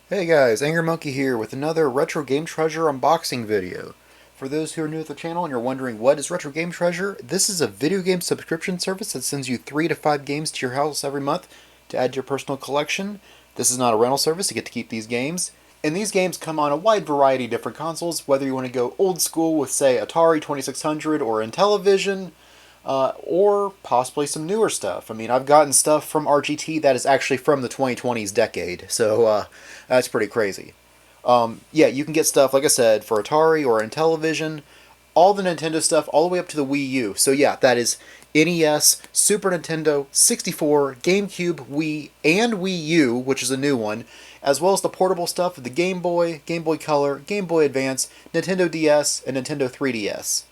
Hey guys, AngryMonkey here with another RetroGameTreasure unboxing video. For those who are new to the channel and you're wondering what is RetroGameTreasure, this is a video game subscription service that sends you 3 to 5 games to your house every month to add to your personal collection. This is not a rental service, you get to keep these games. And these games come on a wide variety of different consoles, whether you want to go old school with say Atari 2600 or Intellivision, or possibly some newer stuff. I mean, I've gotten stuff from RGT that is actually from the 2020s decade, so that's pretty crazy. Yeah, you can get stuff, like I said, for Atari or Intellivision, all the Nintendo stuff, all the way up to the Wii U. So yeah, that is NES, Super Nintendo, 64, GameCube, Wii, and Wii U, which is a new one, as well as the portable stuff of the Game Boy, Game Boy Color, Game Boy Advance, Nintendo DS, and Nintendo 3DS.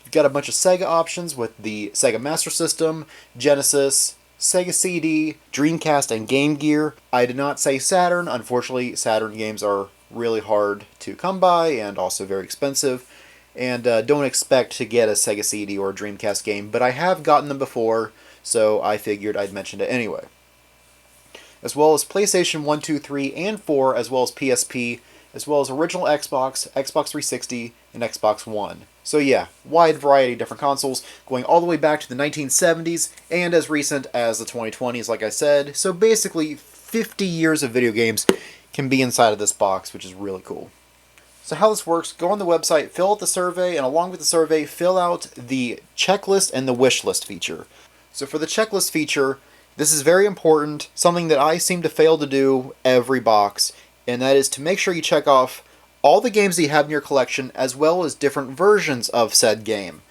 You've got a bunch of Sega options with the Sega Master System, Genesis, Sega CD, Dreamcast, and Game Gear. I did not say Saturn. Unfortunately, Saturn games are really hard to come by and also very expensive. And don't expect to get a Sega CD or a Dreamcast game, but I have gotten them before, so I figured I'd mention it anyway. As well as PlayStation 1, 2, 3, and 4, as well as PSP, as well as original Xbox, Xbox 360, and Xbox One. So yeah, wide variety of different consoles, going all the way back to the 1970s, and as recent as the 2020s, like I said. So basically, 50 years of video games can be inside of this box, which is really cool. So how this works, go on the website, fill out the survey, and along with the survey, fill out the checklist and the wish list feature. So for the checklist feature, this is very important, something that I seem to fail to do every box, and that is to make sure you check off all the games that you have in your collection as well as different versions of said game.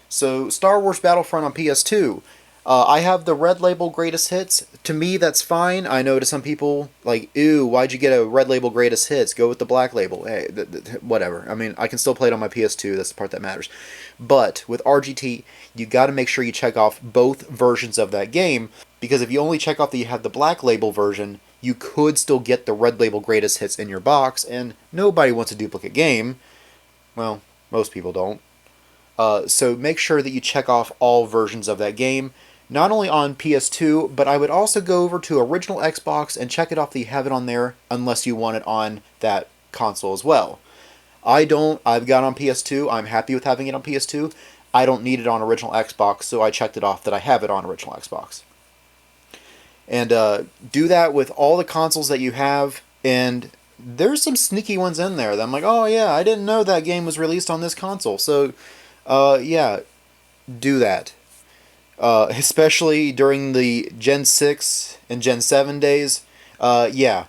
So Star Wars Battlefront on PS2, I have the red label greatest hits. To me, that's fine. I know to some people, like, ew, why'd you get a red label greatest hits? Go with the black label. Hey, whatever. I mean, I can still play it on my PS2. That's the part that matters. But with RGT, you got to make sure you check off both versions of that game, because if you only check off that you have the black label version, you could still get the red label greatest hits in your box, and nobody wants a duplicate game. Well, most people don't. So make sure that you check off all versions of that game, not only on PS2, but I would also go over to original Xbox and check it off that you have it on there, unless you want it on that console as well. I don't. I've got it on PS2. I'm happy with having it on PS2. I don't need it on original Xbox, so I checked it off that I have it on original Xbox. And do that with all the consoles that you have, and there's some sneaky ones in there that I'm like, oh yeah, I didn't know that game was released on this console. So, yeah, do that. Especially during the Gen 6 and Gen 7 days. Yeah,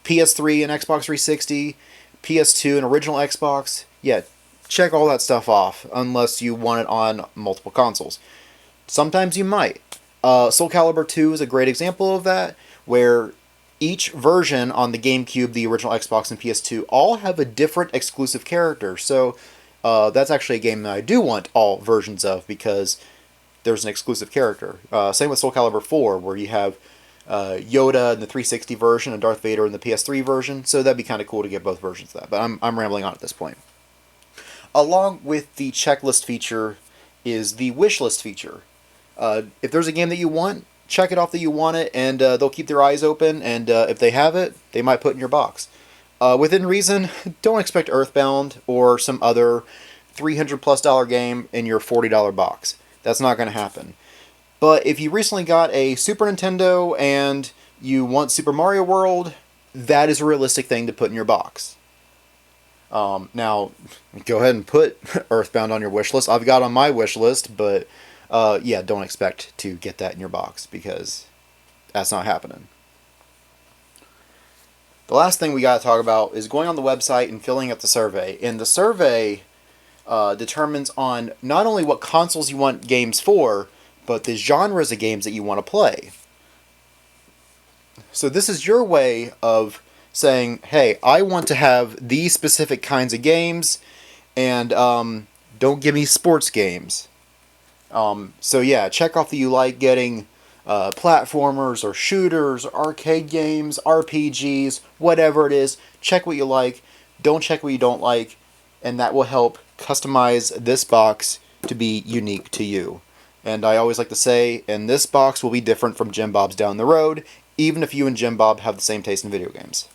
PS3 and Xbox 360, PS2 and original Xbox. Yeah, check all that stuff off, unless you want it on multiple consoles. Sometimes you might. Soul Calibur 2 is a great example of that, where each version on the GameCube, the original Xbox, and PS2 all have a different exclusive character. So that's actually a game that I do want all versions of, because there's an exclusive character. Same with Soul Calibur 4, where you have Yoda in the 360 version and Darth Vader in the PS3 version. So that'd be kind of cool to get both versions of that. But I'm rambling on at this point. Along with the checklist feature is the wish list feature. If there's a game that you want, check it off that you want it, and they'll keep their eyes open, and if they have it, they might put it in your box. Within reason, don't expect Earthbound or some other $300+ game in your $40 box. That's not going to happen. But if you recently got a Super Nintendo and you want Super Mario World, that is a realistic thing to put in your box. Now, go ahead and put Earthbound on your wish list. I've got on my wish list, but yeah, don't expect to get that in your box, because that's not happening. The last thing we got to talk about is going on the website and filling out the survey. And the survey determines on not only what consoles you want games for, but the genres of games that you want to play. So this is your way of saying, hey, I want to have these specific kinds of games, and don't give me sports games. So yeah, check off that you like getting platformers or shooters, arcade games, RPGs, whatever it is. Check what you like, don't check what you don't like, and that will help customize this box to be unique to you. And I always like to say, and this box will be different from Jim Bob's down the road, even if you and Jim Bob have the same taste in video games.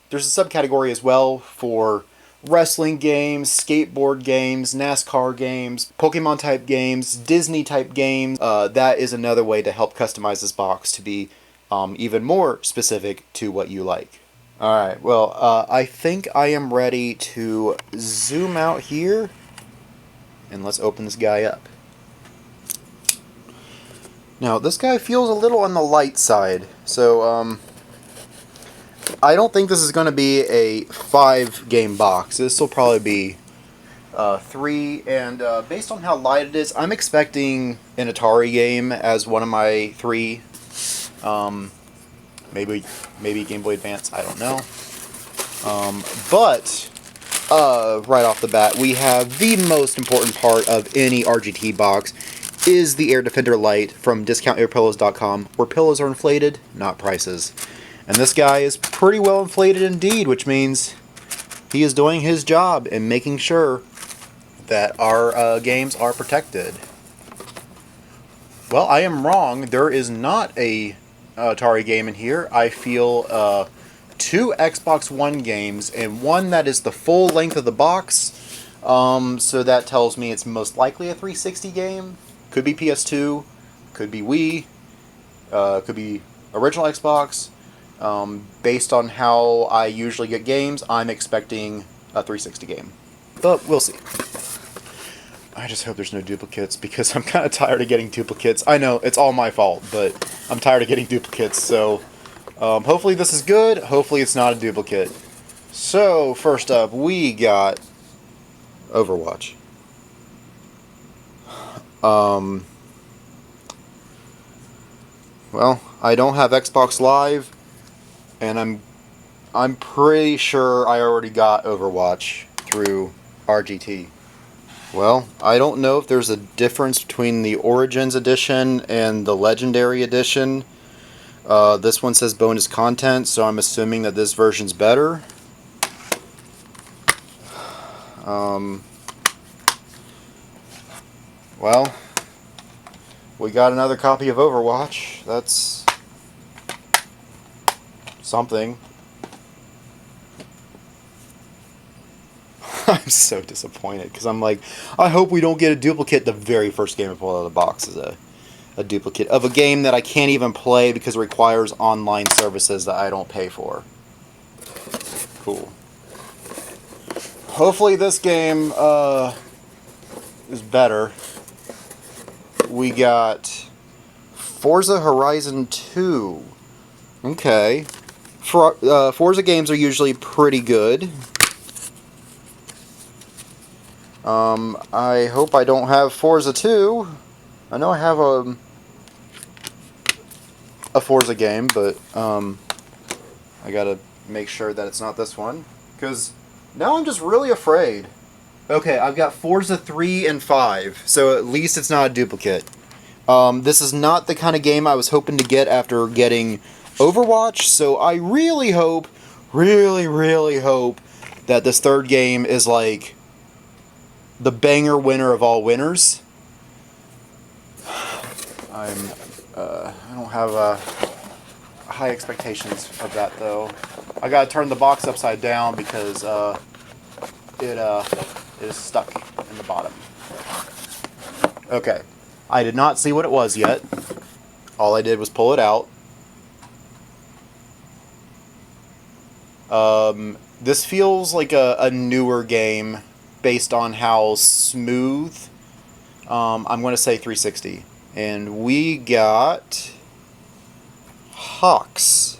There's a subcategory as well for wrestling games, skateboard games, NASCAR games, Pokemon type games, Disney type games. That is another way to help customize this box to be even more specific to what you like. Alright, well, I think I am ready to zoom out here, and let's open this guy up. Now, this guy feels a little on the light side, so I don't think this is going to be a 5-game box. This will probably be 3, and based on how light it is, I'm expecting an Atari game as one of my 3. Maybe Game Boy Advance, I don't know. But right off the bat, we have the most important part of any RGT box is the Air Defender Lite from DiscountAirPillows.com, where pillows are inflated, not prices. And this guy is pretty well inflated indeed, which means he is doing his job in making sure that our games are protected. Well, I am wrong. There is not a Atari game in here. I feel 2 Xbox One games and one that is the full length of the box. So that tells me it's most likely a 360 game. Could be PS2, could be Wii, could be original Xbox. Based on how I usually get games, I'm expecting a 360 game. But we'll see. I just hope there's no duplicates, because I'm kind of tired of getting duplicates. I know, it's all my fault, but I'm tired of getting duplicates, so hopefully this is good. Hopefully it's not a duplicate. So, first up, we got Overwatch. Well, I don't have Xbox Live, and I'm pretty sure I already got Overwatch through RGT. Well, I don't know if there's a difference between the Origins Edition and the Legendary Edition. This one says bonus content, so I'm assuming that this version's better. Well, we got another copy of Overwatch. That's something. I'm so disappointed, because I'm like, I hope we don't get a duplicate. The very first game I pull out of the box is a duplicate of a game that I can't even play because it requires online services that I don't pay for. Cool. Hopefully this game is better. We got Forza Horizon 2. Okay. Forza games are usually pretty good. I hope I don't have Forza 2. I know I have a Forza game, but I gotta make sure that it's not this one, because now I'm just really afraid. Okay, I've got Forza 3 and 5, so at least it's not a duplicate. This is not the kind of game I was hoping to get after getting Overwatch, so I really hope, really hope that this third game is like the banger winner of all winners. I don't have high expectations of that, though. I gotta turn the box upside down because it is stuck in the bottom. Okay, I did not see what it was yet. All I did was pull it out. This feels like a newer game based on how smooth. I'm going to say 360. And we got Hawks.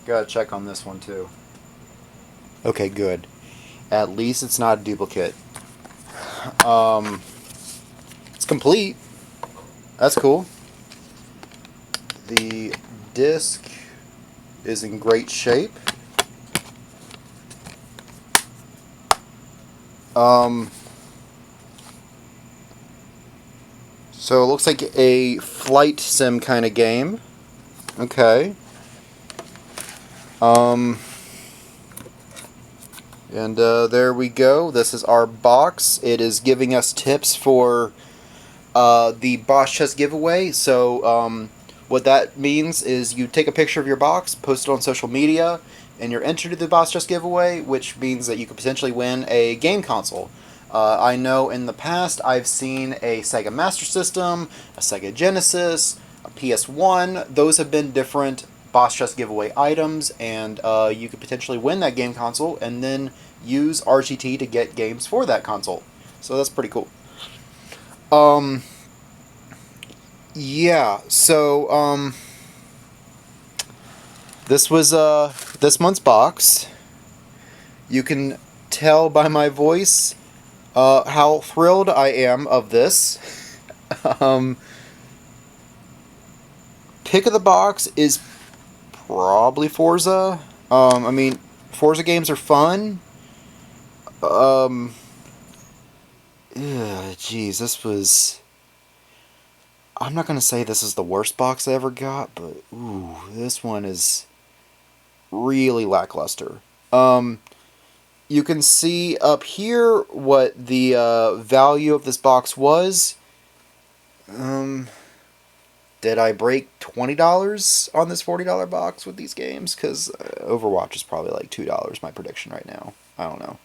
Gotta check on this one too. Okay, good. At least it's not a duplicate. It's complete. That's cool. The disc is in great shape. So it looks like a flight sim kind of game. Okay. And there we go. This is our box. It is giving us tips for the boss chest giveaway. So what that means is you take a picture of your box, post it on social media, and you're entered to the boss chest giveaway, which means that you could potentially win a game console. I know in the past I've seen a Sega Master System, a Sega Genesis, a PS1. Those have been different boss chest giveaway items, and you could potentially win that game console and then use RGT to get games for that console. So that's pretty cool. Yeah, so this was this month's box. You can tell by my voice how thrilled I am of this. um, Pick of the box is probably Forza. I mean, Forza games are fun. Geez, this was... I'm not going to say this is the worst box I ever got, but ooh, this one is really lackluster. You can see up here what the value of this box was. Did I break $20 on this $40 box with these games? Because Overwatch is probably like $2, my prediction right now. I don't know.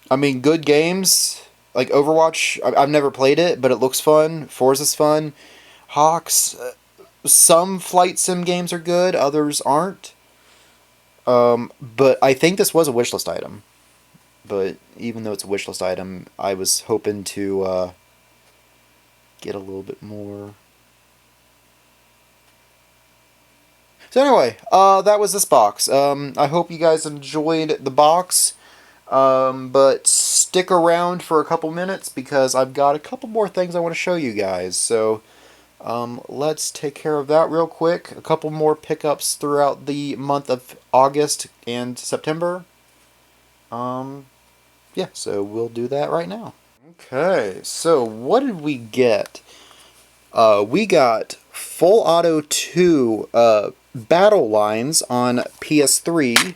I mean, good games. Like Overwatch, I've never played it, but it looks fun. Forza's fun. Hawks, some flight sim games are good, others aren't. But I think this was a wishlist item. But even though it's a wishlist item, I was hoping to get a little bit more. So anyway, that was this box. I hope you guys enjoyed the box. But stick around for a couple minutes because I've got a couple more things I want to show you guys. So let's take care of that real quick. A couple more pickups throughout the month of August and September. Yeah, so we'll do that right now. Okay, so what did we get? We got Full Auto 2 Battle Lines on PS3.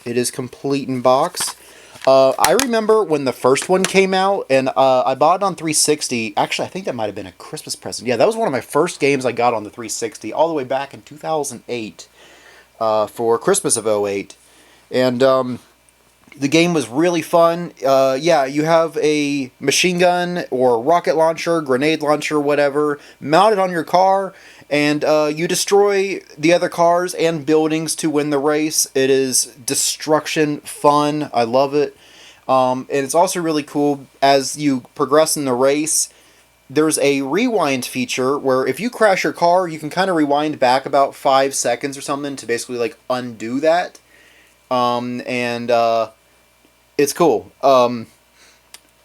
It is complete in box. I remember when the first one came out, and I bought it on 360. Actually, I think that might have been a Christmas present. Yeah, that was one of my first games I got on the 360, all the way back in 2008 for Christmas of '08. And the game was really fun. Yeah, you have a machine gun or rocket launcher, grenade launcher, whatever, mounted on your car, and you destroy the other cars and buildings to win the race. It is destruction fun. I love it. And it's also really cool as you progress in the race. There's a rewind feature where if you crash your car, you can kind of rewind back about 5 seconds or something to basically like undo that. It's cool.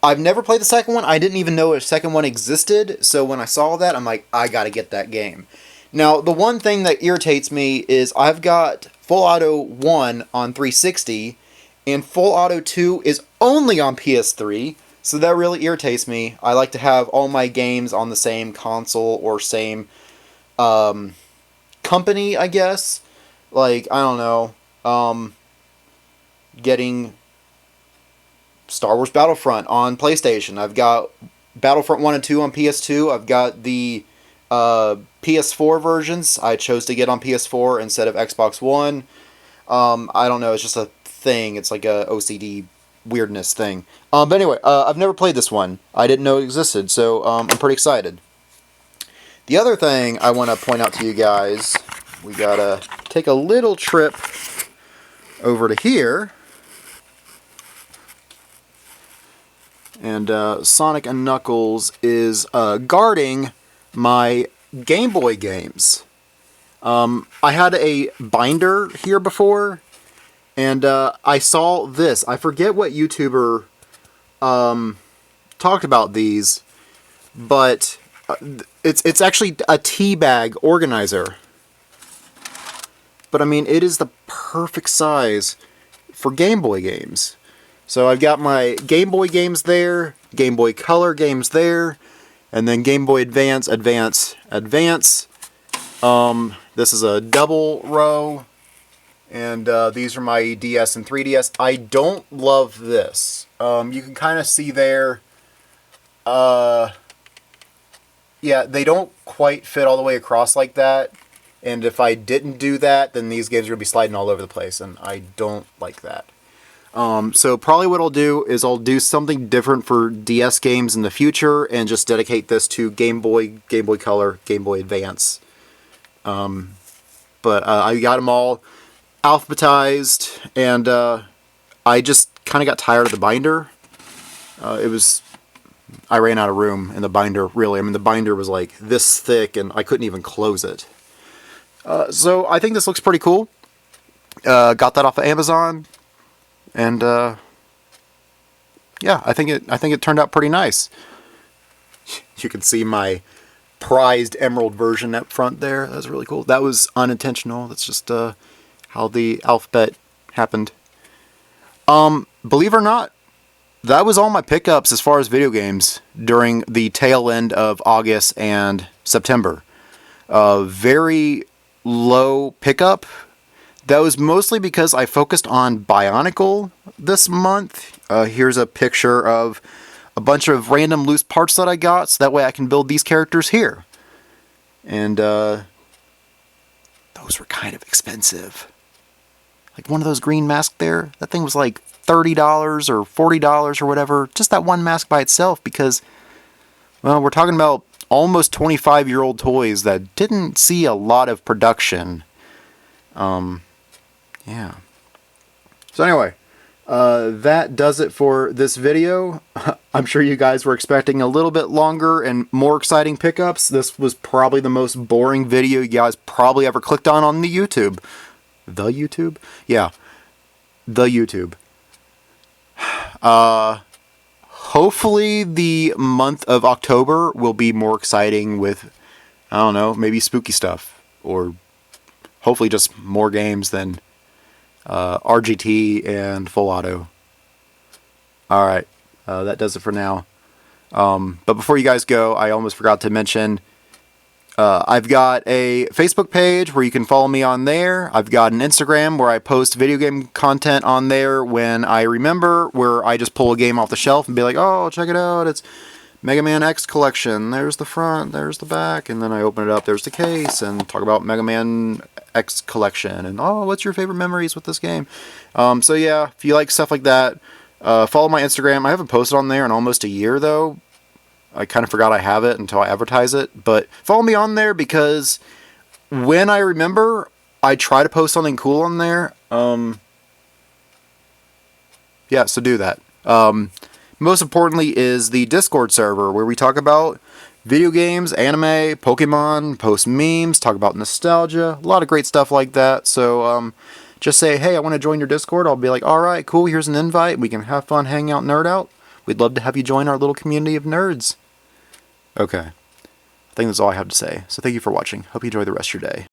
I've never played the second one. I didn't even know a second one existed. So when I saw that, I'm like, I gotta get that game. Now, the one thing that irritates me is I've got Full Auto 1 on 360, and Full Auto 2 is only on PS3. So that really irritates me. I like to have all my games on the same console or same company, I guess. Like, I don't know. Getting Star Wars Battlefront on PlayStation. I've got Battlefront 1 and 2 on PS2. I've got the PS4 versions. I chose to get on PS4 instead of Xbox One. I don't know. It's just a thing. It's like a OCD weirdness thing. But anyway, I've never played this one. I didn't know it existed, so I'm pretty excited. The other thing I want to point out to you guys, we gotta take a little trip over to here. And Sonic and Knuckles is guarding my Game Boy games. I had a binder here before, and I saw this. I forget what YouTuber talked about these, but it's actually a tea bag organizer. But I mean, it is the perfect size for Game Boy games. So I've got my Game Boy games there, Game Boy Color games there, and then Game Boy Advance, Advance, Advance. This is a double row And these are my DS and 3DS. I don't love this. You can kind of see there. Yeah, they don't quite fit all the way across like that. And if I didn't do that, then these games are going to be sliding all over the place, and I don't like that. So probably what I'll do is I'll do something different for DS games in the future and just dedicate this to Game Boy, Game Boy Color, Game Boy Advance. But I got them all alphabetized, and I just kind of got tired of the binder. I ran out of room in the binder, really. I mean, the binder was like this thick, and I couldn't even close it. So I think this looks pretty cool. Got that off of Amazon, and yeah, I think it turned out pretty nice. You can see my prized emerald version up front there. That's really cool. That was unintentional. That's just how the alphabet happened. Believe it or not, that was all my pickups as far as video games during the tail end of August and September. Very low pickup. That was mostly because I focused on Bionicle this month. Here's a picture of a bunch of random loose parts that I got, so that way I can build these characters here. And those were kind of expensive. Like one of those green masks there, that thing was like $30 or $40 or whatever. Just that one mask by itself, because, well, we're talking about almost 25-year-old toys that didn't see a lot of production. Yeah. So anyway, that does it for this video. I'm sure you guys were expecting a little bit longer and more exciting pickups. This was probably the most boring video you guys probably ever clicked on the YouTube. The YouTube? Yeah. The YouTube. Hopefully the month of October will be more exciting with, I don't know, maybe spooky stuff. Or hopefully just more games than RGT and Full Auto. Alright, that does it for now. But before you guys go, I almost forgot to mention, I've got a Facebook page where you can follow me on there. I've got an Instagram where I post video game content on there when I remember, where I just pull a game off the shelf and be like, oh, check it out, it's Mega Man X Collection. There's the front, there's the back, and then I open it up, there's the case, and talk about Mega Man X Collection, and oh, what's your favorite memories with this game? So yeah, if you like stuff like that, follow my Instagram. I haven't posted on there in almost a year, though. I kind of forgot I have it until I advertise it, but follow me on there, because when I remember, I try to post something cool on there. Yeah, so do that. Most importantly is the Discord server, where we talk about video games, anime, Pokemon, post memes, talk about nostalgia, a lot of great stuff like that. So just say, hey, I want to join your Discord. I'll be like, alright, cool, here's an invite. We can have fun, hang out, nerd out. We'd love to have you join our little community of nerds. Okay. I think that's all I have to say. So thank you for watching. Hope you enjoy the rest of your day.